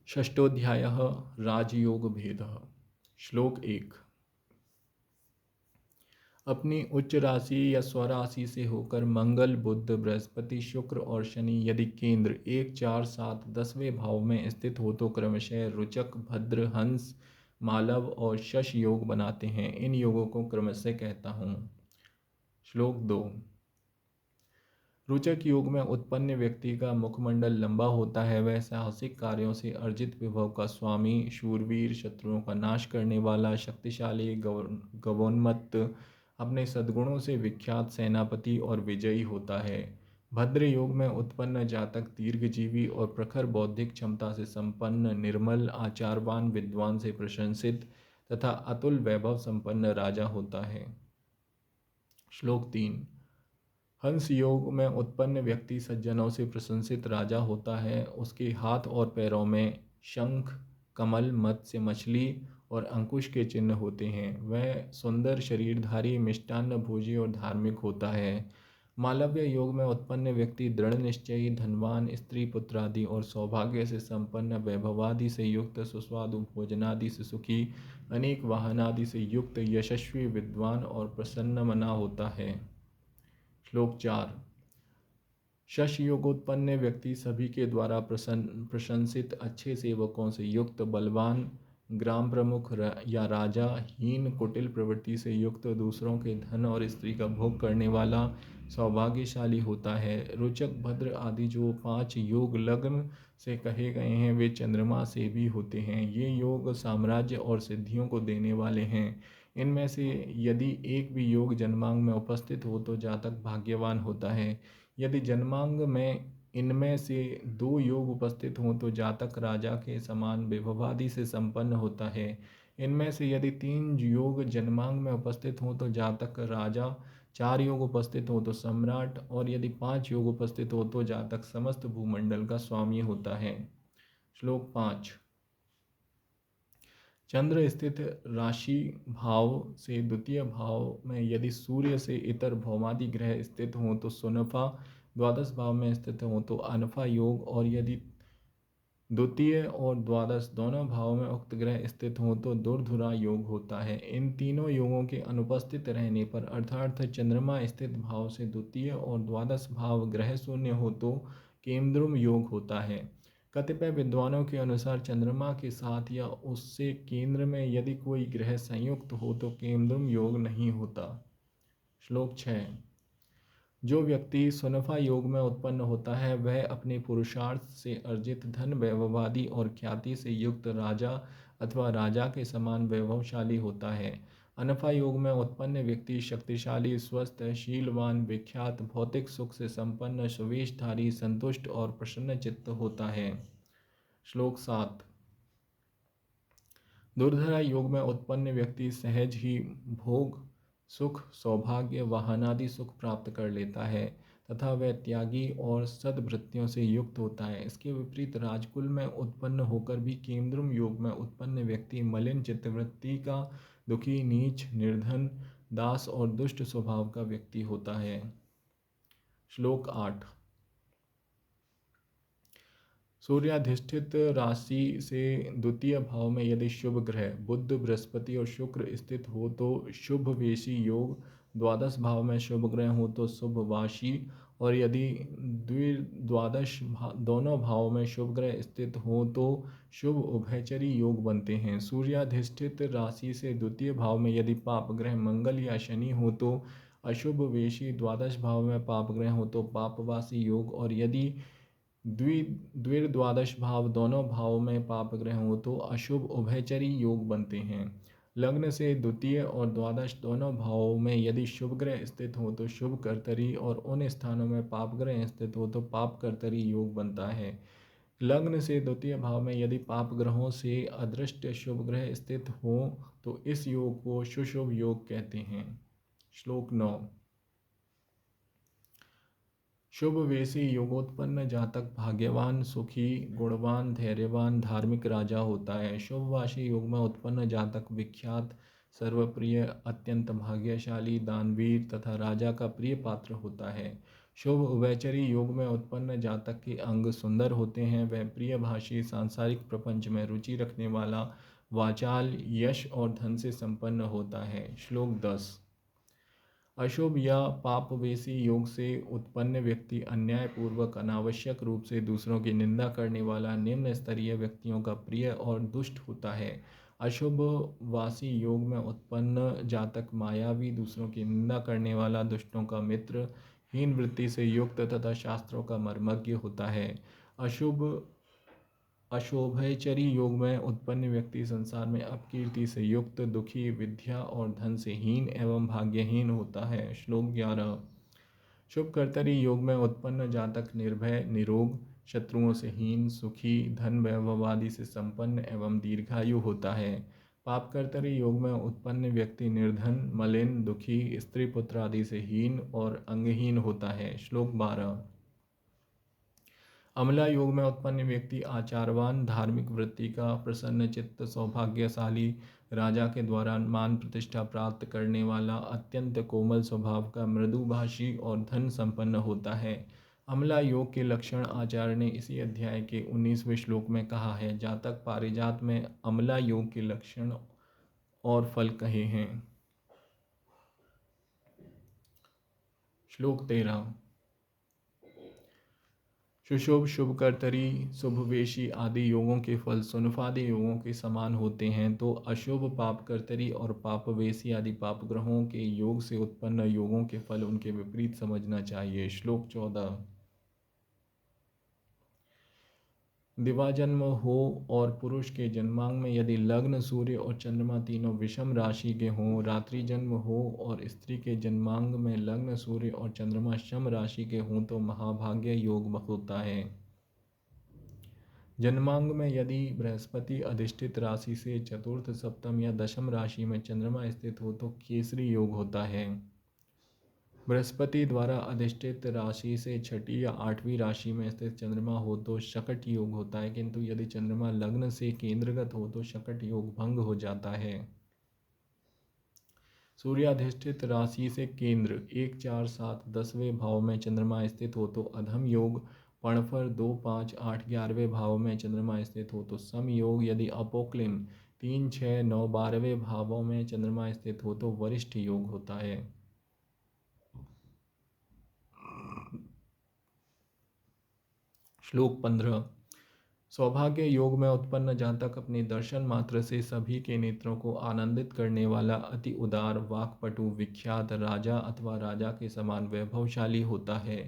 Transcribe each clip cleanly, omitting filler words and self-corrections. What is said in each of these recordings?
षष्ठोऽध्यायः राजयोगभेदः। श्लोक 1। अपनी उच्च राशि या स्वराशि से होकर मंगल, बुध, बृहस्पति, शुक्र और शनि यदि केंद्र 1, 4, 7, 10वें भाव में स्थित हो तो क्रमशः रुचक, भद्र, हंस, मालव और शश योग बनाते हैं। इन योगों को क्रमशः कहता हूँ। श्लोक 2। रोचक योग में उत्पन्न व्यक्ति का मुखमंडल लंबा होता है। वह साहसिक कार्यों से अर्जित विभव का स्वामी, शूरवीर, शत्रुओं का नाश करने वाला, शक्तिशाली, गवोन्मत्त, अपने सद्गुणों से विख्यात सेनापति और विजयी होता है। भद्र योग में उत्पन्न जातक दीर्घजीवी और प्रखर बौद्धिक क्षमता से संपन्न, निर्मल, आचारवान, विद्वान से प्रशंसित तथा अतुल वैभव संपन्न राजा होता है। श्लोक 3। हंस योग में उत्पन्न व्यक्ति सज्जनों से प्रशंसित राजा होता है। उसके हाथ और पैरों में शंख, कमल, मत्स्य, मछली और अंकुश के चिन्ह होते हैं। वह सुंदर शरीरधारी, मिष्टान्न भोजी और धार्मिक होता है। मालव्य योग में उत्पन्न व्यक्ति दृढ़ निश्चयी, धनवान, स्त्री पुत्रादि और सौभाग्य से संपन्न, वैभवादि से युक्त, सुस्वादु भोजनादि से सुखी, अनेक वाहनादि से युक्त, यशस्वी, विद्वान और प्रसन्न मना होता है। श्लोक 4। शश योगोत्पन्न व्यक्ति सभी के द्वारा प्रशंसित, अच्छे सेवकों से युक्त, बलवान, ग्राम प्रमुख या राजा, हीन, कुटिल प्रवृत्ति से युक्त, दूसरों के धन और स्त्री का भोग करने वाला, सौभाग्यशाली होता है। रोचक, भद्र आदि जो 5 योग लग्न से कहे गए हैं वे चंद्रमा से भी होते हैं। ये योग साम्राज्य और सिद्धियों को देने वाले हैं। इनमें से यदि एक भी योग जन्मांग में उपस्थित हो तो जातक भाग्यवान होता है। यदि जन्मांग में इनमें से 2 योग उपस्थित हों तो जातक राजा के समान विभवादि से संपन्न होता है। इनमें से यदि 3 योग जन्मांग में उपस्थित हों तो जातक राजा, 4 योग उपस्थित हो तो सम्राट और यदि 5 योग उपस्थित हो तो जातक समस्त भूमंडल का स्वामी होता है। श्लोक 5। चंद्र स्थित राशि भाव से द्वितीय भाव में यदि सूर्य से इतर भौमादि ग्रह स्थित हों तो सुनफा, द्वादश भाव में स्थित हों तो अनफा योग और यदि द्वितीय और द्वादश दोनों भावों में उक्त ग्रह स्थित हों तो दुर्धुरा योग होता है। इन तीनों योगों के अनुपस्थित रहने पर अर्थात चंद्रमा स्थित भाव से द्वितीय और द्वादश भाव ग्रह शून्य हो तो केमद्रुम योग होता है। कतिपय विद्वानों के अनुसार चंद्रमा के साथ या उससे केंद्र में यदि कोई ग्रह संयुक्त हो तो केमद्रुम योग नहीं होता। श्लोक 6। जो व्यक्ति सुनफा योग में उत्पन्न होता है वह अपने पुरुषार्थ से अर्जित धन, वैभवादि और ख्याति से युक्त राजा अथवा राजा के समान वैभवशाली होता है। अनफा योग में उत्पन्न व्यक्ति शक्तिशाली, स्वस्थ, शीलवान, विख्यात, भौतिक सुख से संपन्न, सुवेशधारी, संतुष्ट और प्रसन्न चित्त होता है। श्लोक 7। दुर्धरा योग में उत्पन्न व्यक्ति सहज ही भोग, सुख, सौभाग्य, वाहनादि सुख प्राप्त कर लेता है तथा वह त्यागी और सद्वृत्तियों से युक्त होता है। इसके विपरीत राजकुल में उत्पन्न होकर भी केमद्रुम योग में उत्पन्न व्यक्ति मलिन चित्तवृत्ति का, दुखी, नीच, निर्धन, दास और दुष्ट स्वभाव का व्यक्ति होता है। श्लोक 8। सूर्याधिष्ठित राशि से द्वितीय भाव में यदि शुभ ग्रह बुध, बृहस्पति और शुक्र स्थित हो तो शुभ वेशी योग, द्वादश भाव में शुभ ग्रह हो तो शुभ वाशी और यदि द्वादश दोनों भावों में शुभ ग्रह स्थित हो तो शुभ उभयचरी योग बनते हैं। सूर्याधिष्ठित राशि से द्वितीय भाव में यदि पाप ग्रह मंगल या शनि हो तो अशुभ वेशी, द्वादश भाव में पाप ग्रह हो तो पापवासी योग और यदि द्वादश भाव दोनों भावों में पाप ग्रह हो तो अशुभ उभयचरी योग बनते हैं। लग्न से द्वितीय और द्वादश दोनों भावों में यदि शुभ ग्रह स्थित हो तो शुभ कर्तरी और उन स्थानों में पाप ग्रह स्थित हो तो पाप कर्तरी योग बनता है। लग्न से द्वितीय भाव में यदि पाप ग्रहों से अदृष्ट शुभ ग्रह स्थित हो तो इस योग को शुशुभ योग कहते हैं। श्लोक 9। शुभ वेशी योगोत्पन्न जातक भाग्यवान, सुखी, गुणवान, धैर्यवान, धार्मिक राजा होता है। शुभवाशी योग में उत्पन्न जातक विख्यात, सर्वप्रिय, अत्यंत भाग्यशाली, दानवीर तथा राजा का प्रिय पात्र होता है। शुभ उभयचरी योग में उत्पन्न जातक के अंग सुंदर होते हैं। वह प्रियभाषी, सांसारिक प्रपंच में रुचि रखने वाला, वाचाल, यश और धन से संपन्न होता है। श्लोक 10। अशुभ या पापवेशी योग से उत्पन्न व्यक्ति अन्यायपूर्वक, अनावश्यक रूप से दूसरों की निंदा करने वाला, निम्न स्तरीय व्यक्तियों का प्रिय और दुष्ट होता है। अशुभ वासी योग में उत्पन्न जातक मायावी, दूसरों की निंदा करने वाला, दुष्टों का मित्र, हीन वृत्ति से युक्त तथा शास्त्रों का मर्मज्ञ होता है। अशुभ अशोभयचरी योग में उत्पन्न व्यक्ति संसार में अपकीर्ति से युक्त, दुखी, विद्या और धन से हीन एवं भाग्यहीन होता है। श्लोक 11। शुभ कर्तरी योग में उत्पन्न जातक निर्भय, निरोग, शत्रुओं से हीन, सुखी, धन वैभव आदि से संपन्न एवं दीर्घायु होता है। पाप कर्तरी योग में उत्पन्न व्यक्ति निर्धन, मलिन, दुखी, स्त्री पुत्र आदि से हीन और अंगहीन होता है। श्लोक 12। अमला योग में उत्पन्न व्यक्ति आचारवान, धार्मिक वृत्ति का, प्रसन्न चित्त, सौभाग्यशाली, राजा के द्वारा मान प्रतिष्ठा प्राप्त करने वाला, अत्यंत कोमल स्वभाव का, मृदुभाषी और धन संपन्न होता है। अमला योग के लक्षण आचार्य ने इसी अध्याय के 19वें श्लोक में कहा है। जातक पारिजात में अमला योग के लक्षण और फल कहे हैं। श्लोक 13। सुशुभ, शुभकर्तरी, शुभवेशी आदि योगों के फल सुनफादि योगों के समान होते हैं, तो अशुभ, पापकर्तरी और पापवेशी आदि पापग्रहों के योग से उत्पन्न योगों के फल उनके विपरीत समझना चाहिए। श्लोक 14। दिवाजन्म हो और पुरुष के जन्मांग में यदि लग्न, सूर्य और चंद्रमा तीनों विषम राशि के हों, रात्रि जन्म हो और स्त्री के जन्मांग में लग्न, सूर्य और चंद्रमा सम राशि के हों तो महाभाग्य योग होता है। जन्मांग में यदि बृहस्पति अधिष्ठित राशि से चतुर्थ, सप्तम या दशम राशि में चंद्रमा स्थित हो तो केसरी योग होता है। बृहस्पति द्वारा अधिष्ठित राशि से छठी या आठवीं राशि में स्थित चंद्रमा हो तो शकट योग होता है, किंतु यदि चंद्रमा लग्न से केंद्रगत हो तो शकट योग भंग हो जाता है। सूर्याधिष्ठित राशि से केंद्र 1, 4, 7, 10वें भाव में चंद्रमा स्थित हो तो अधम योग, पणफर 2, 5, 8, 11वें भाव में चंद्रमा स्थित हो तो सम योग, यदि अपोक्लिन 3, 6, 9, 12वें भावों में चंद्रमा स्थित हो तो वरिष्ठ योग होता है। श्लोक 15। सौभाग्य योग में उत्पन्न जातक अपने दर्शन मात्र से सभी के नेत्रों को आनंदित करने वाला, अति उदार, वाक्पटु, विख्यात, राजा अथवा राजा के समान वैभवशाली होता है।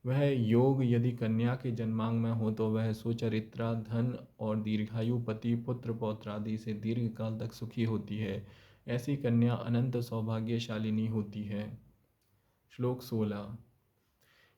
वह योग यदि कन्या के जन्मांग में हो तो वह सुचरित्रा, धन और दीर्घायु, पति, पुत्र, पौत्र आदि से दीर्घकाल तक सुखी होती है। ऐसी कन्या अनंत सौभाग्यशालिनी होती है। श्लोक 16।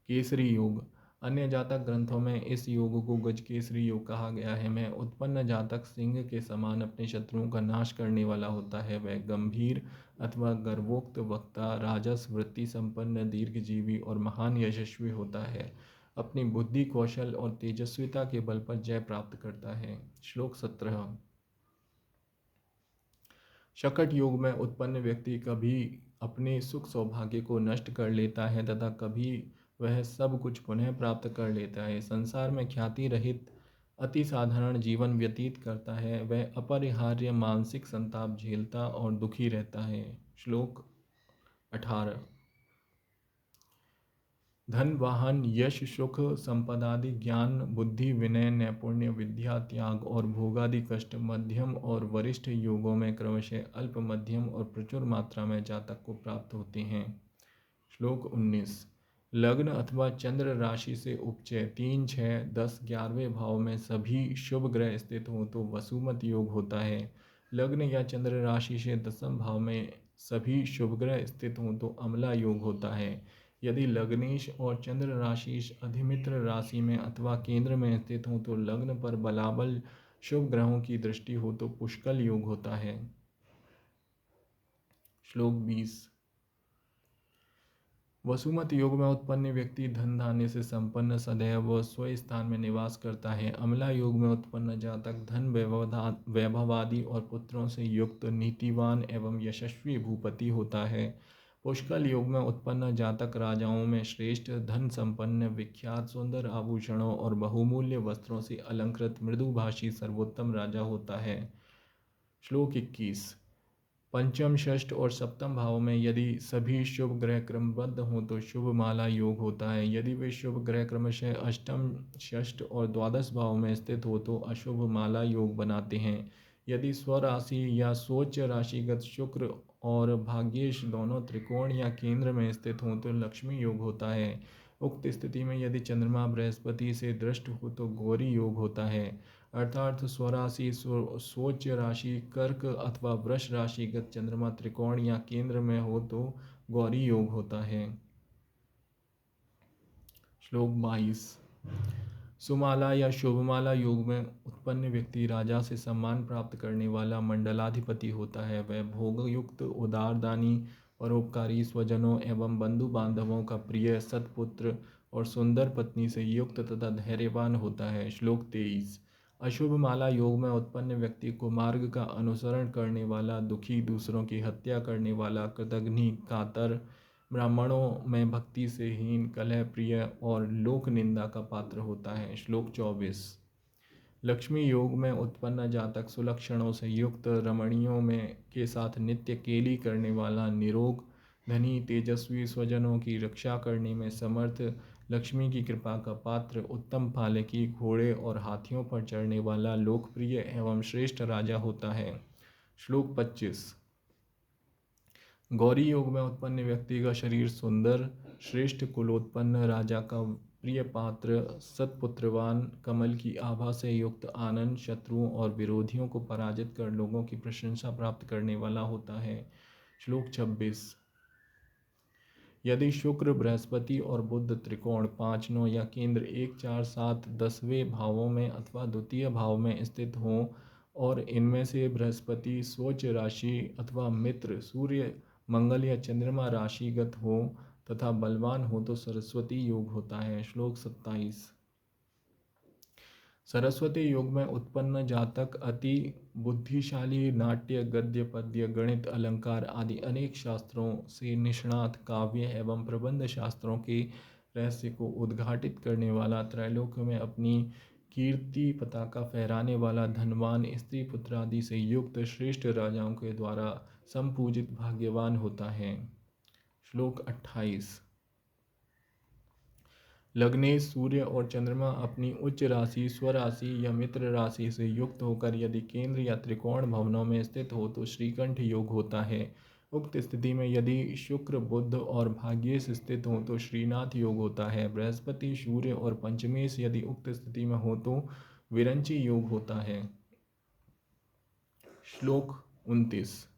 केसरी योग। अन्य जातक ग्रंथों में इस योग को गजकेसरी योग कहा गया है। में उत्पन्न जातक सिंह के समान अपने शत्रुओं का नाश करने वाला होता है। वह गंभीर अथवा गर्वोक्त वक्ता, राजस वृत्ति संपन्न, दीर्घजीवी और महान यशस्वी होता है। अपनी बुद्धि, कौशल और तेजस्विता के बल पर जय प्राप्त करता है। श्लोक 17। शकट योग में उत्पन्न व्यक्ति कभी अपने सुख सौभाग्य को नष्ट कर लेता है तथा कभी वह सब कुछ पुनः प्राप्त कर लेता है। संसार में ख्याति रहित अति साधारण जीवन व्यतीत करता है। वह अपरिहार्य मानसिक संताप झेलता और दुखी रहता है। श्लोक 18। धन, वाहन, यश, सुख, संपदादि, ज्ञान, बुद्धि, विनय, नैपुण्य, विद्या, त्याग और भोगादि कष्ट मध्यम और वरिष्ठ योगों में क्रमशः अल्प, मध्यम और प्रचुर मात्रा में जातक को प्राप्त होते हैं। श्लोक 19। लग्न अथवा चंद्र राशि से उपचय 3, 6, 10, 11वें भाव में सभी शुभ ग्रह स्थित हों तो वसुमत योग होता है। लग्न या चंद्र राशि से दसम भाव में सभी शुभ ग्रह स्थित हों तो अमला योग होता है। यदि लग्नेश और चंद्र राशि अधिमित्र राशि में अथवा केंद्र में स्थित हों तो लग्न पर बलाबल शुभ ग्रहों की दृष्टि हो तो पुष्कल योग होता है। श्लोक 20। वसुमत योग में उत्पन्न व्यक्ति धन धान्य से संपन्न, सदैव स्व स्थान में निवास करता है। अमला योग में उत्पन्न जातक धन, वैभवादि और पुत्रों से युक्त, नीतिवान एवं यशस्वी भूपति होता है। पुष्कल युग में उत्पन्न जातक राजाओं में श्रेष्ठ, धन संपन्न, विख्यात, सुंदर आभूषणों और बहुमूल्य वस्त्रों से अलंकृत, मृदुभाषी सर्वोत्तम राजा होता है। श्लोक 21। पंचम, षष्ठ और सप्तम भाव में यदि सभी शुभ ग्रह क्रमबद्ध हों तो शुभ माला योग होता है। यदि वे शुभ ग्रह क्रमशः अष्टम, षष्ठ और द्वादश भाव में स्थित हो तो अशुभ माला योग बनाते हैं। यदि स्वराशि या सोच राशिगत शुक्र और भाग्येश दोनों त्रिकोण या केंद्र में स्थित हों तो लक्ष्मी योग होता है। उक्त स्थिति में यदि चंद्रमा बृहस्पति से दृष्ट हो तो गौरी योग होता है। अर्थात स्वराशि, सोच राशि, कर्क अथवा वृष राशिगत चंद्रमा त्रिकोण या केंद्र में हो तो गौरी योग होता है। श्लोक 22। सुमाला या शुभमाला योग में उत्पन्न व्यक्ति राजा से सम्मान प्राप्त करने वाला मंडलाधिपति होता है। वह भोगयुक्त, उदारदानी, परोपकारी, स्वजनों एवं बंधु बांधवों का प्रिय, सत्पुत्र और सुंदर पत्नी से युक्त तथा धैर्यवान होता है। श्लोक 23। अशुभ माला योग में उत्पन्न व्यक्ति को मार्ग का अनुसरण करने वाला, दुखी, दूसरों की हत्या करने वाला, कृतघ्नि, कातर, ब्राह्मणों में भक्ति से हीन, कलह प्रिय और लोक निंदा का पात्र होता है। श्लोक 24। लक्ष्मी योग में उत्पन्न जातक सुलक्षणों से युक्त, रमणियों में के साथ नित्य केली करने वाला, निरोग, धनी, तेजस्वी, स्वजनों की रक्षा करने में समर्थ, लक्ष्मी की कृपा का पात्र, उत्तम पालकी, घोड़े और हाथियों पर चढ़ने वाला, लोकप्रिय एवं श्रेष्ठ राजा होता है। श्लोक 25। गौरी योग में उत्पन्न व्यक्ति का शरीर सुंदर, श्रेष्ठ कुलोत्पन्न, राजा का प्रिय पात्र, सत्पुत्रवान, कमल की आभा से युक्त, आनंद, शत्रुओं और विरोधियों को पराजित कर लोगों की प्रशंसा प्राप्त करने वाला होता है। श्लोक 26। यदि शुक्र, बृहस्पति और बुध त्रिकोण, 5, 9 या केंद्र 1, 4, 7, 10वें भावों में अथवा द्वितीय भाव में स्थित हों और इनमें से बृहस्पति स्वोच्च राशि अथवा मित्र, सूर्य, मंगल या चंद्रमा राशिगत हो तथा बलवान हो तो सरस्वती योग होता है। श्लोक 27। सरस्वती योग में उत्पन्न जातक अति बुद्धिशाली, नाट्य, गद्य, पद्य, गणित, अलंकार आदि अनेक शास्त्रों से निष्णात, काव्य एवं प्रबंध शास्त्रों के रहस्य को उद्घाटित करने वाला, त्रैलोक में अपनी कीर्ति पताका फहराने वाला, धनवान, स्त्री पुत्र आदि से युक्त, श्रेष्ठ राजाओं के द्वारा संपूजित, भाग्यवान होता है। श्लोक 28। लग्नेश, सूर्य और चंद्रमा अपनी उच्च राशि, स्वराशि या मित्र राशि से युक्त होकर यदि केंद्र या त्रिकोण भवनों में स्थित हो तो श्रीकंठ योग होता है। उक्त स्थिति में यदि शुक्र, बुध और भाग्येश स्थित हो तो श्रीनाथ योग होता है। बृहस्पति, सूर्य और पंचमेश यदि उक्त स्थिति में हो तो विरंची योग होता है। श्लोक 29।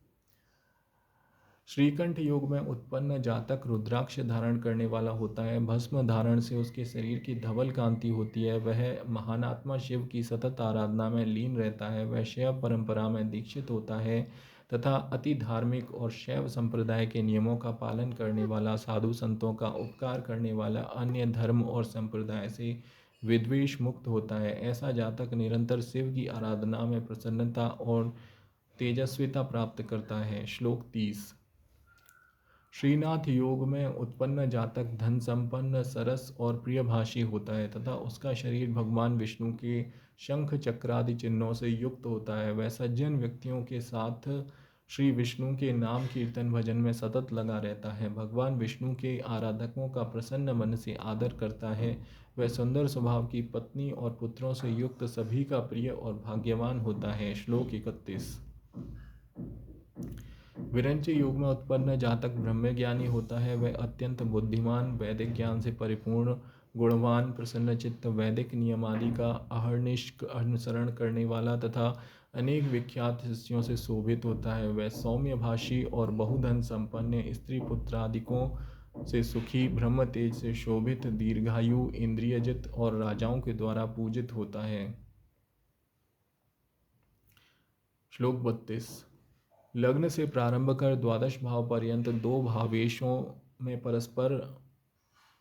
श्रीकंठ योग में उत्पन्न जातक रुद्राक्ष धारण करने वाला होता है। भस्म धारण से उसके शरीर की धवल कांति होती है। वह महानात्मा शिव की सतत आराधना में लीन रहता है। वह शैव परंपरा में दीक्षित होता है तथा अति धार्मिक और शैव संप्रदाय के नियमों का पालन करने वाला, साधु संतों का उपकार करने वाला, अन्य धर्म और संप्रदाय से विद्वेष मुक्त होता है। ऐसा जातक निरंतर शिव की आराधना में प्रसन्नता और तेजस्विता प्राप्त करता है। श्लोक 30। श्रीनाथ योग में उत्पन्न जातक धन संपन्न, सरस और प्रियभाषी होता है तथा उसका शरीर भगवान विष्णु के शंख, चक्रादि चिन्हों से युक्त होता है। वह सज्जन व्यक्तियों के साथ श्री विष्णु के नाम कीर्तन भजन में सतत लगा रहता है। भगवान विष्णु के आराधकों का प्रसन्न मन से आदर करता है। वह सुंदर स्वभाव की पत्नी और पुत्रों से युक्त सभी का प्रिय और भाग्यवान होता है। श्लोक 31। विरंची योग में उत्पन्न जातक ब्रह्मज्ञानी होता है। वह अत्यंत बुद्धिमान, वैदिक ज्ञान से परिपूर्ण, गुणवान, प्रसन्नचित्त, वैदिक नियमादि का अहर्निश अनुसरण करने वाला तथा अनेक विख्यात शिष्यों से शोभित होता है। वह सौम्य भाषी और बहुधन संपन्न, स्त्री पुत्रादिकों से सुखी, ब्रह्म तेज से शोभित, दीर्घायु, इंद्रियजित और राजाओं के द्वारा पूजित होता है। श्लोक 32। लग्न से प्रारंभ कर द्वादश भाव पर्यंत दो भावेशों में परस्पर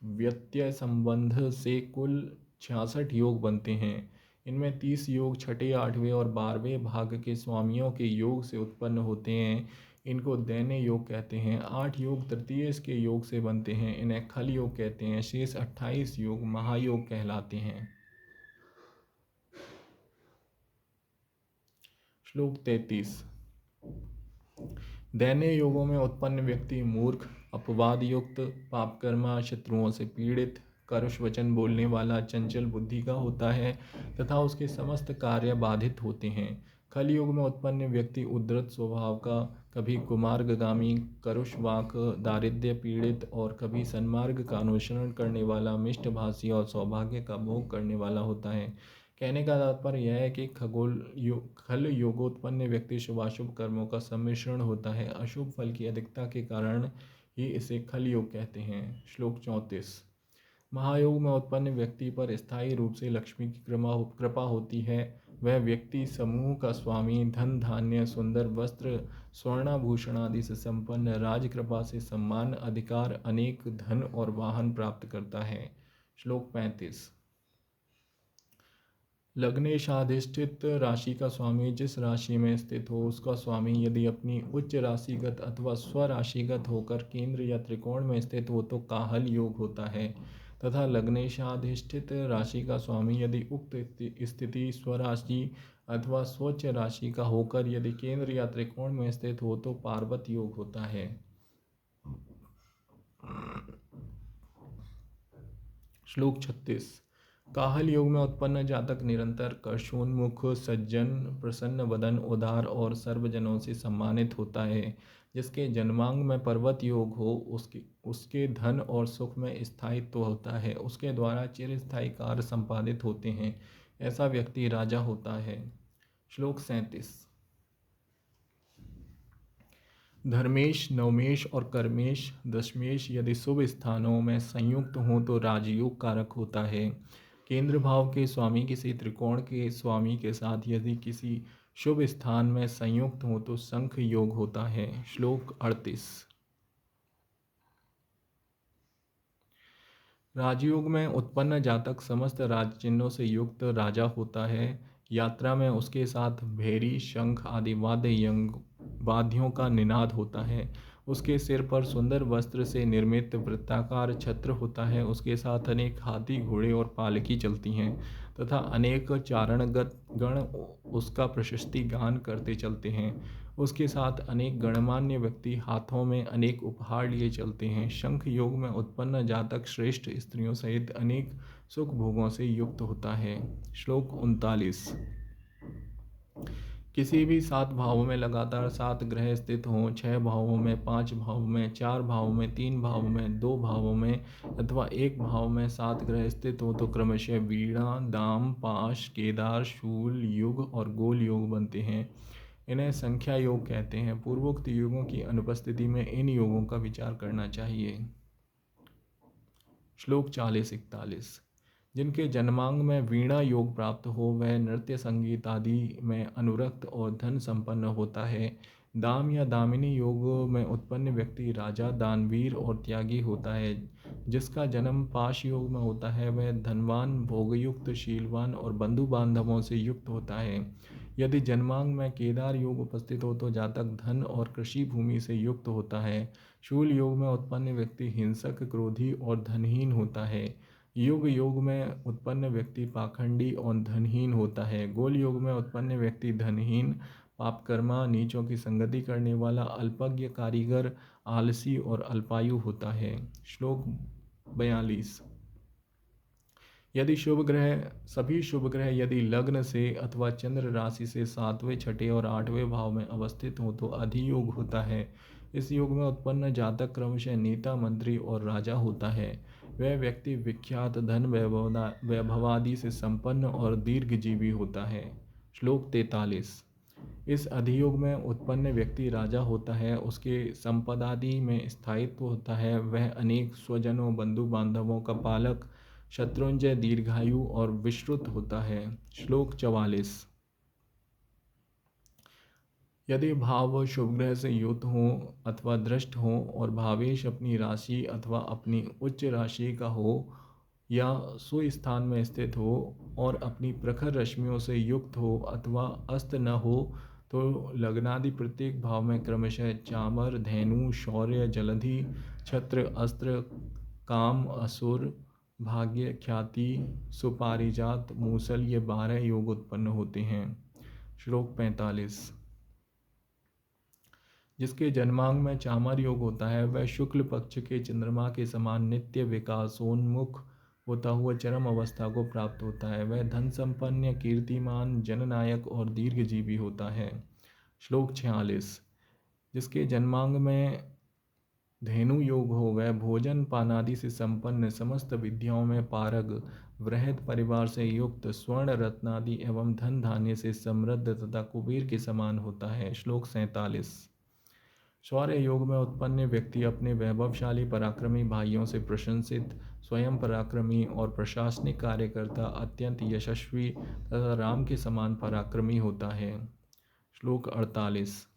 व्यत्यय संबंध से कुल 66 योग बनते हैं। इनमें 30 योग छठे, 8वें और 12वें भाग के स्वामियों के योग से उत्पन्न होते हैं। इनको दैन्य योग कहते हैं। 8 योग तृतीय के योग से बनते हैं, इन्हें खल योग कहते हैं। शेष 28 योग महायोग कहलाते हैं। श्लोक 33। दैन्य योगों में उत्पन्न व्यक्ति मूर्ख, अपवाद युक्त, पापकर्मा, शत्रुओं से पीड़ित, करुष वचन बोलने वाला, चंचल बुद्धि का होता है तथा उसके समस्त कार्य बाधित होते हैं। खल युग में उत्पन्न व्यक्ति उद्धत स्वभाव का, कभी कुमार्गगामी, करुष वाक, दारिद्र्य पीड़ित और कभी सन्मार्ग का अनुसरण करने वाला, मिष्टभाषी और सौभाग्य का भोग करने वाला होता है। कहने का तात्पर्य यह है कि खल योगोत्पन्न व्यक्ति शुभाशुभ कर्मों का सम्मिश्रण होता है। अशुभ फल की अधिकता के कारण ही इसे खल योग कहते हैं। श्लोक 34। महायोग में उत्पन्न व्यक्ति पर स्थायी रूप से लक्ष्मी की कृपा होती है। वह व्यक्ति समूह का स्वामी, धन धान्य, सुंदर वस्त्र, स्वर्णाभूषण आदि से संपन्न, राजकृपा से सम्मान, अधिकार, अनेक धन और वाहन प्राप्त करता है। श्लोक 35। लग्नेशाधिष्ठित राशि का स्वामी जिस राशि में स्थित हो, उसका स्वामी यदि अपनी उच्च राशिगत अथवा स्वराशिगत होकर केंद्र या त्रिकोण में स्थित हो तो काहल योग होता है, तथा लग्नेशाधिष्ठित राशि का स्वामी यदि उक्त स्थिति स्वराशि अथवा स्वोच्च राशि का होकर यदि केंद्र या त्रिकोण में स्थित हो तो पार्वत योग होता है। श्लोक 36। काहल योग में उत्पन्न जातक निरंतर कर्षोन्मुख, सज्जन, प्रसन्न वदन, उदार और सर्वजनों से सम्मानित होता है। जिसके जन्मांग में पर्वत योग हो उसके धन और सुख में स्थायित्व होता है, उसके द्वारा चिरस्थायी कार्य संपादित होते हैं, ऐसा व्यक्ति राजा होता है। श्लोक 37। धर्मेश, नवमेश और कर्मेश, दशमेश यदि शुभ स्थानों में संयुक्त हों तो राजयोग कारक होता है। केंद्र भाव के स्वामी किसी त्रिकोण के स्वामी के साथ यदि किसी शुभ स्थान में संयुक्त हो तो शंख योग होता है। श्लोक 38। राजयोग में उत्पन्न जातक समस्त राज चिन्हों से युक्त राजा होता है। यात्रा में उसके साथ भेरी, शंख आदि वाद्यों का निनाद होता है। उसके सिर पर सुंदर वस्त्र से निर्मित वृत्ताकार छत्र होता है। उसके साथ अनेक हाथी, घोड़े और पालकी चलती हैं तथा अनेक चारणगत गण उसका प्रशस्ति गान करते चलते हैं। उसके साथ अनेक गणमान्य व्यक्ति हाथों में अनेक उपहार लिए चलते हैं। शंख योग में उत्पन्न जातक श्रेष्ठ स्त्रियों सहित अनेक सुख भोगों से युक्त होता है। श्लोक 39। किसी भी 7 भावों में लगातार 7 ग्रह स्थित हों, 6 भावों में, 5 भावों में, 4 भावों में, 3 भावों में, 2 भावों में अथवा 1 भाव में 7 ग्रह स्थित हो तो क्रमशः वीणा, दाम, पाश, केदार, शूल, युग और गोल योग बनते हैं। इन्हें संख्या योग कहते हैं। पूर्वोक्त योगों की अनुपस्थिति में इन योगों का विचार करना चाहिए। श्लोक 40-41। जिनके जन्मांग में वीणा योग प्राप्त हो वह नृत्य संगीत आदि में अनुरक्त और धन संपन्न होता है। दाम या दामिनी योग में उत्पन्न व्यक्ति राजा, दानवीर और त्यागी होता है। जिसका जन्म पाश योग में होता है वह धनवान, भोगयुक्त, शीलवान और बंधु बांधवों से युक्त होता है। यदि जन्मांग में केदार योग उपस्थित हो तो जातक धन और कृषि भूमि से युक्त होता है। शूल योग में उत्पन्न व्यक्ति हिंसक, क्रोधी और धनहीन होता है। युग योग में उत्पन्न व्यक्ति पाखंडी और धनहीन होता है। गोल योग में उत्पन्न व्यक्ति धनहीन, पापकर्मा, नीचों की संगति करने वाला, अल्पज्ञ, कारीगर, आलसी और अल्पायु होता है। श्लोक 42। यदि सभी शुभ ग्रह यदि लग्न से अथवा चंद्र राशि से 7वें, 6ठे और 8वें भाव में अवस्थित हो तो अधियोग होता है। इस योग में उत्पन्न जातक क्रमशः नेता, मंत्री और राजा होता है। वह व्यक्ति विख्यात, धन वैभवादि से संपन्न और दीर्घजीवी होता है। श्लोक 43। इस अधियोग में उत्पन्न व्यक्ति राजा होता है, उसके संपदादि में स्थायित्व होता है। वह अनेक स्वजनों, बंधु बांधवों का पालक, शत्रुंजय, दीर्घायु और विश्रुत होता है। श्लोक 44। यदि भाव शुभ ग्रह से युक्त हों अथवा दृष्ट हों और भावेश अपनी राशि अथवा अपनी उच्च राशि का हो या सुस्थान में स्थित हो और अपनी प्रखर रश्मियों से युक्त हो अथवा अस्त न हो तो लग्नादि प्रत्येक भाव में क्रमशः चामर, धेनु, शौर्य, जलधि, छत्र, अस्त्र, काम, असुर, भाग्य, ख्याति, सुपारिजात, मूसल, ये 12 योग उत्पन्न होते हैं। श्लोक 45। जिसके जन्मांग में चामर योग होता है वह शुक्ल पक्ष के चंद्रमा के समान नित्य विकासोन्मुख होता हुआ चरम अवस्था को प्राप्त होता है। वह धन संपन्न, कीर्तिमान, जननायक और दीर्घजीवी होता है। श्लोक 46। जिसके जन्मांग में धेनु योग हो वह भोजन पानादि से संपन्न, समस्त विद्याओं में पारग, वृहद परिवार से युक्त, स्वर्ण रत्नादि एवं धन धान्य से समृद्ध तथा कुबेर के समान होता है। श्लोक 47। शौर्य योग में उत्पन्न व्यक्ति अपने वैभवशाली पराक्रमी भाइयों से प्रशंसित, स्वयं पराक्रमी और प्रशासनिक कार्यकर्ता, अत्यंत यशस्वी तथा राम के समान पराक्रमी होता है। श्लोक 48।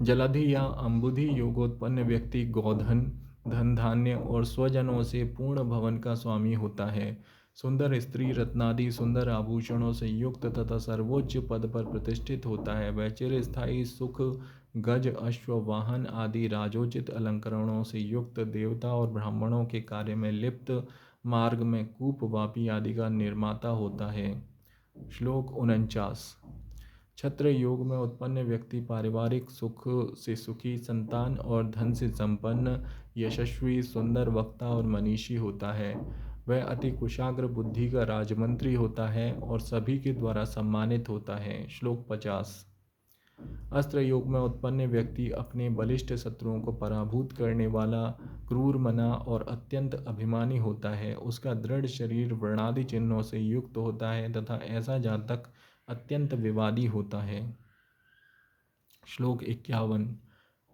जलधि या अंबुधि योगोत्पन्न व्यक्ति गोधन, धन धान्य और स्वजनों से पूर्ण भवन का स्वामी होता है। सुंदर स्त्री, रत्नादि सुंदर आभूषणों से युक्त तथा सर्वोच्च पद पर प्रतिष्ठित होता है। वह चिरस्थायी सुख, गज, अश्व, वाहन आदि राजोचित अलंकरणों से युक्त, देवता और ब्राह्मणों के कार्य में लिप्त, मार्ग में कूप, वापी आदि का निर्माता होता है। श्लोक 49। छत्र योग में उत्पन्न व्यक्ति पारिवारिक सुख से सुखी, संतान और धन से संपन्न, यशस्वी, सुंदर वक्ता और मनीषी होता है। वह अति कुशाग्र बुद्धि का राजमंत्री होता है और सभी के द्वारा सम्मानित होता है। श्लोक 50। अस्त्र योग में उत्पन्न व्यक्ति अपने बलिष्ठ शत्रुओं को पराभूत करने वाला, क्रूर मना और अत्यंत अभिमानी होता है। उसका दृढ़ शरीर व्रणादि चिन्हों से युक्त होता है तथा ऐसा जातक अत्यंत विवादी होता है। श्लोक 51।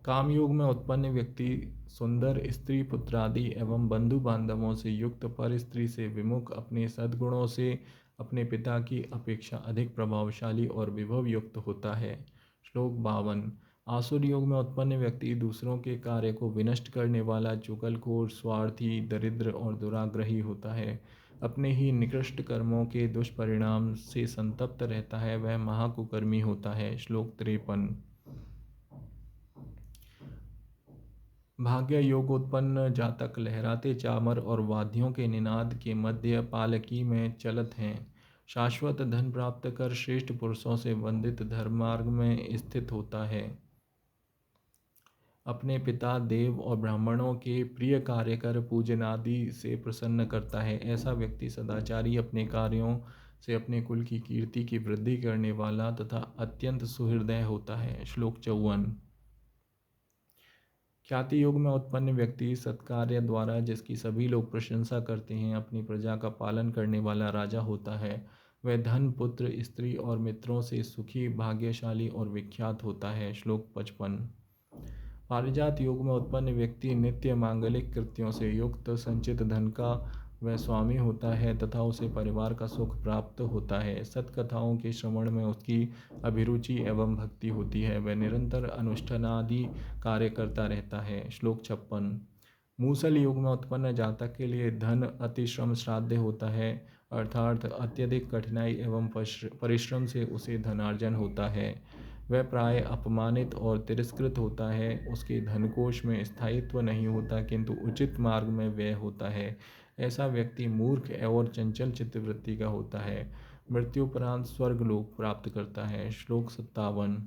कामयोग में उत्पन्न व्यक्ति सुंदर स्त्री पुत्रादि एवं बंधु बांधवों से युक्त, पर स्त्री से विमुख, अपने सद्गुणों से अपने पिता की अपेक्षा अधिक प्रभावशाली और विभव युक्त होता है। श्लोक 52। आसुर योग में उत्पन्न व्यक्ति दूसरों के कार्य को विनष्ट करने वाला, चुगलखोर, स्वार्थी, दरिद्र और दुराग्रही होता है। अपने ही निकृष्ट कर्मों के दुष्परिणाम से संतप्त रहता है। वह महाकुकर्मी होता है। श्लोक 53। भाग्य योग उत्पन्न जातक लहराते चामर और वाद्यों के निनाद के मध्य पालकी में चलत हैं। शाश्वत धन प्राप्त कर श्रेष्ठ पुरुषों से वंदित धर्ममार्ग में स्थित होता है। अपने पिता, देव और ब्राह्मणों के प्रिय कार्य कर पूजनादि से प्रसन्न करता है। ऐसा व्यक्ति सदाचारी, अपने कार्यों से अपने कुल की कीर्ति की वृद्धि करने वाला तथा अत्यंत सुहृदय होता है। श्लोक 54। ख्याति योग में उत्पन्न व्यक्ति सत्कार्य द्वारा जिसकी सभी लोग प्रशंसा करते हैं, अपनी प्रजा का पालन करने वाला राजा होता है। वह धन, पुत्र, स्त्री और मित्रों से सुखी, भाग्यशाली और विख्यात होता है। श्लोक 55। पारिजात योग में उत्पन्न व्यक्ति नित्य मांगलिक कृत्यों से युक्त, संचित धन का वह स्वामी होता है तथा उसे परिवार का सुख प्राप्त होता है। सत्कथाओं के श्रवण में उसकी अभिरुचि एवं भक्ति होती है। वह निरंतर अनुष्ठानादि कार्य करता रहता है। श्लोक 56। मूसल योग में उत्पन्न जातक के लिए धन अति श्रम श्राद्ध होता है, अर्थात अत्यधिक कठिनाई एवं परिश्रम से उसे धनार्जन होता है। वह प्राय अपमानित और तिरस्कृत होता है। उसके धनकोष में स्थायित्व नहीं होता किंतु उचित मार्ग में व्यय होता है। ऐसा व्यक्ति मूर्ख और चंचल चित्तवृत्ति का होता है। मृत्युपरांत स्वर्गलोक प्राप्त करता है। श्लोक 57।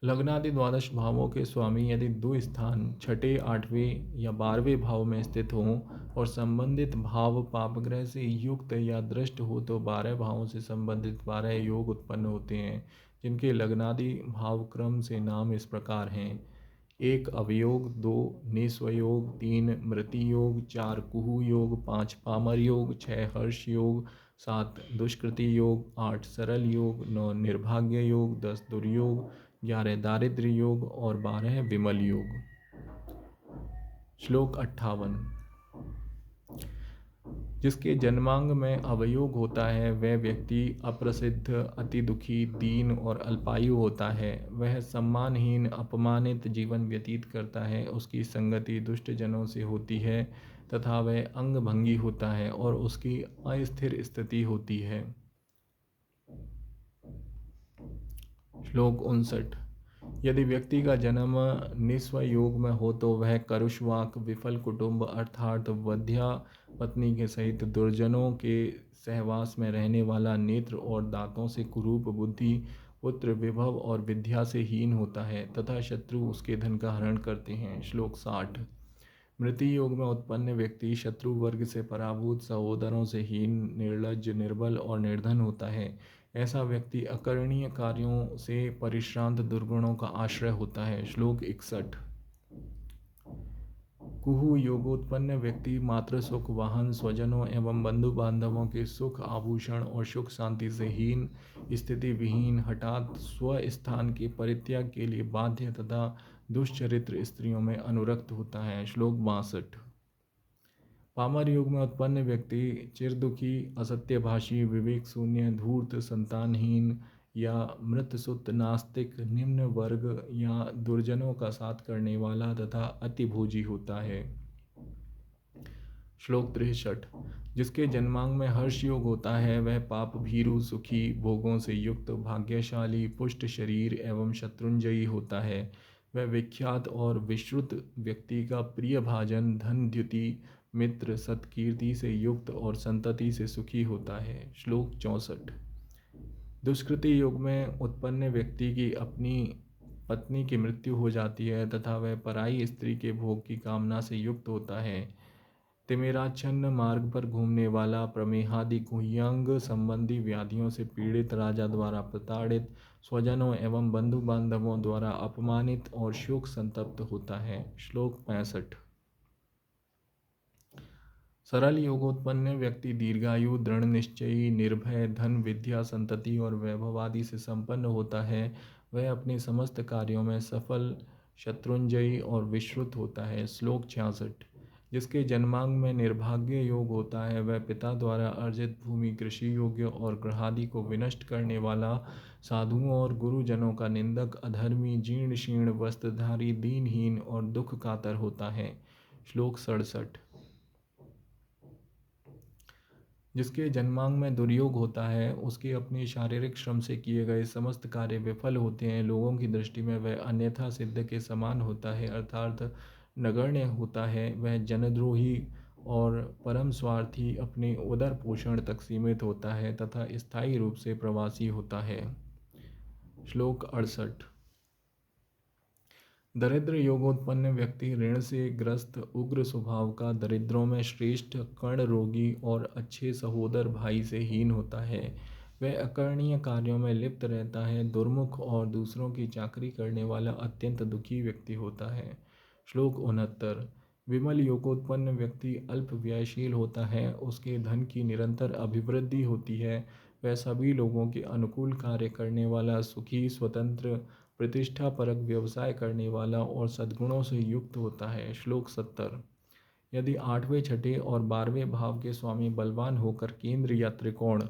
लग्नादि द्वादश भावों के स्वामी यदि दो स्थान छठे, आठवें या 12वें भाव में स्थित हों और संबंधित भाव पापग्रह से युक्त या दृष्ट हो तो 12 भावों से संबंधित 12 योग उत्पन्न होते हैं, जिनके लग्नादि भाव क्रम से नाम इस प्रकार हैं: 1 अवयोग, 2 निस्व योग, 3 मृति योग, 4 कुहू योग, 5 पामर योग, 6 हर्ष योग, 7 दुष्कृति योग, 8 सरल योग, 9 निर्भाग्य योग, 10 दुर्योग, 11 दारिद्र्य योग और 12 विमल योग। श्लोक 58। जिसके जन्मांग में अवयोग होता है वह व्यक्ति अप्रसिद्ध, अति दुखी, दीन और अल्पायु होता है। वह सम्मानहीन, अपमानित जीवन व्यतीत करता है। उसकी संगति दुष्ट जनों से होती है तथा वह अंगभंगी होता है और उसकी अस्थिर स्थिति होती है। श्लोक 59। यदि व्यक्ति का जन्म निस्व योग में हो तो वह करुष्वाक विफल कुटुंब अर्थात वध्या पत्नी के सहित दुर्जनों के सहवास में रहने वाला, नेत्र और दांतों से कुरूप, बुद्धि, पुत्र, विभव और विद्या से हीन होता है तथा शत्रु उसके धन का हरण करते हैं। श्लोक 60। मृत्यु योग में उत्पन्न व्यक्ति शत्रु वर्ग से पराभूत, सहोदरों से हीन, निर्लज्ज, निर्बल और निर्धन होता है। ऐसा व्यक्ति अकरणीय कार्यों से परिश्रांत दुर्गुणों का आश्रय होता है। श्लोक 61। कुहु योगोत्पन्न व्यक्ति मातृ सुख, वाहन, स्वजनों एवं बंधु बांधवों के सुख, आभूषण और सुख शांति से हीन, स्थिति विहीन, हठात स्वस्थान के परित्याग के लिए बाध्य तथा दुष्चरित्र स्त्रियों में अनुरक्त होता है। श्लोक 62। पामर युग में उत्पन्न व्यक्ति चिरदुखी, असत्यभाषी, विवेक शून्य, धूर्त, संतानहीन या मृतसुत, नास्तिक, निम्न वर्ग या दुर्जनों का साथ करने वाला तथा अतिभोजी होता है। श्लोक 63। जिसके जन्मांग में हर्ष योग होता है वह पाप भीरु, सुखी, भोगों से युक्त, भाग्यशाली, पुष्ट शरीर एवं शत्रुंजयी होता है। वह विख्यात और विश्रुत व्यक्ति का प्रिय भाजन, धन, द्युति, मित्र, सत्कीर्ति से युक्त और संतति से सुखी होता है। श्लोक 64। दुष्कृति योग में उत्पन्न व्यक्ति की अपनी पत्नी की मृत्यु हो जाती है तथा वह पराई स्त्री के भोग की कामना से युक्त होता है। तिमिराच्छन्न मार्ग पर घूमने वाला, प्रमेहादि गुह्यांग संबंधी व्याधियों से पीड़ित, राजा द्वारा प्रताड़ित, स्वजनों एवं बंधु बांधवों द्वारा अपमानित और शोक संतप्त होता है। श्लोक 65। सरल योगोत्पन्न व्यक्ति दीर्घायु, दृढ़ निश्चयी, निर्भय, धन, विद्या, संतति और वैभव आदि से संपन्न होता है। वह अपने समस्त कार्यों में सफल, शत्रुंजयी और विश्रुत होता है। श्लोक 66। जिसके जन्मांग में निर्भाग्य योग होता है वह पिता द्वारा अर्जित भूमि, कृषि योग्य और ग्रहादि को विनष्ट करने वाला, साधुओं और गुरुजनों का निंदक, अधर्मी, जीर्ण शीर्ण वस्त्रधारी, दीनहीन और दुख कातर होता है। श्लोक 67। जिसके जन्मांग में दुर्योग होता है उसके अपने शारीरिक श्रम से किए गए समस्त कार्य विफल होते हैं। लोगों की दृष्टि में वह अन्यथा सिद्ध के समान होता है अर्थात नगण्य होता है। वह जनद्रोही और परम स्वार्थी, अपने उदर पोषण तक सीमित होता है तथा स्थायी रूप से प्रवासी होता है। श्लोक 68। दरिद्र योगोत्पन्न व्यक्ति ऋण से ग्रस्त, उग्र स्वभाव का, दरिद्रों में श्रेष्ठ, कर्ण रोगी और अच्छे सहोदर भाई से हीन होता है। वह अकरणीय कार्यों में लिप्त रहता है, दुर्मुख और दूसरों की चाकरी करने वाला अत्यंत दुखी व्यक्ति होता है। श्लोक 69। विमल योगोत्पन्न व्यक्ति अल्प व्ययशील होता है, उसके धन की निरंतर अभिवृद्धि होती है। वह सभी लोगों के अनुकूल कार्य करने वाला, सुखी, स्वतंत्र, प्रतिष्ठापरक व्यवसाय करने वाला और सद्गुणों से युक्त होता है। श्लोक 70। यदि आठवें, छठे और 12वें भाव के स्वामी बलवान होकर केंद्र या त्रिकोण,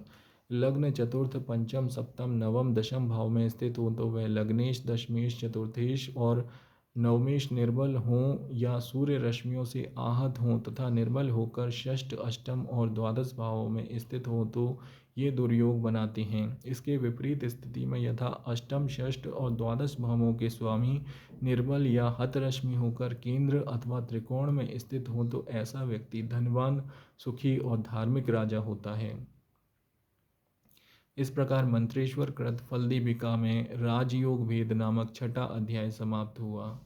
लग्न, चतुर्थ, पंचम, सप्तम, नवम, दशम भाव में स्थित हो तो वह लग्नेश, दशमेश, चतुर्थेश और नवमेश निर्बल हों या सूर्य रश्मियों से आहत हों तथा निर्बल होकर षष्ठ, अष्टम और द्वादश भावों में स्थित हों तो ये दुर्योग बनाते हैं। इसके विपरीत स्थिति में यथा अष्टम, षष्ठ और द्वादश भावों के स्वामी निर्बल या हतरश्मि होकर केंद्र अथवा त्रिकोण में स्थित हो तो ऐसा व्यक्ति धनवान, सुखी और धार्मिक राजा होता है। इस प्रकार मंत्रेश्वर कृत फलदीपिका में राजयोग भेद नामक छठा अध्याय समाप्त हुआ।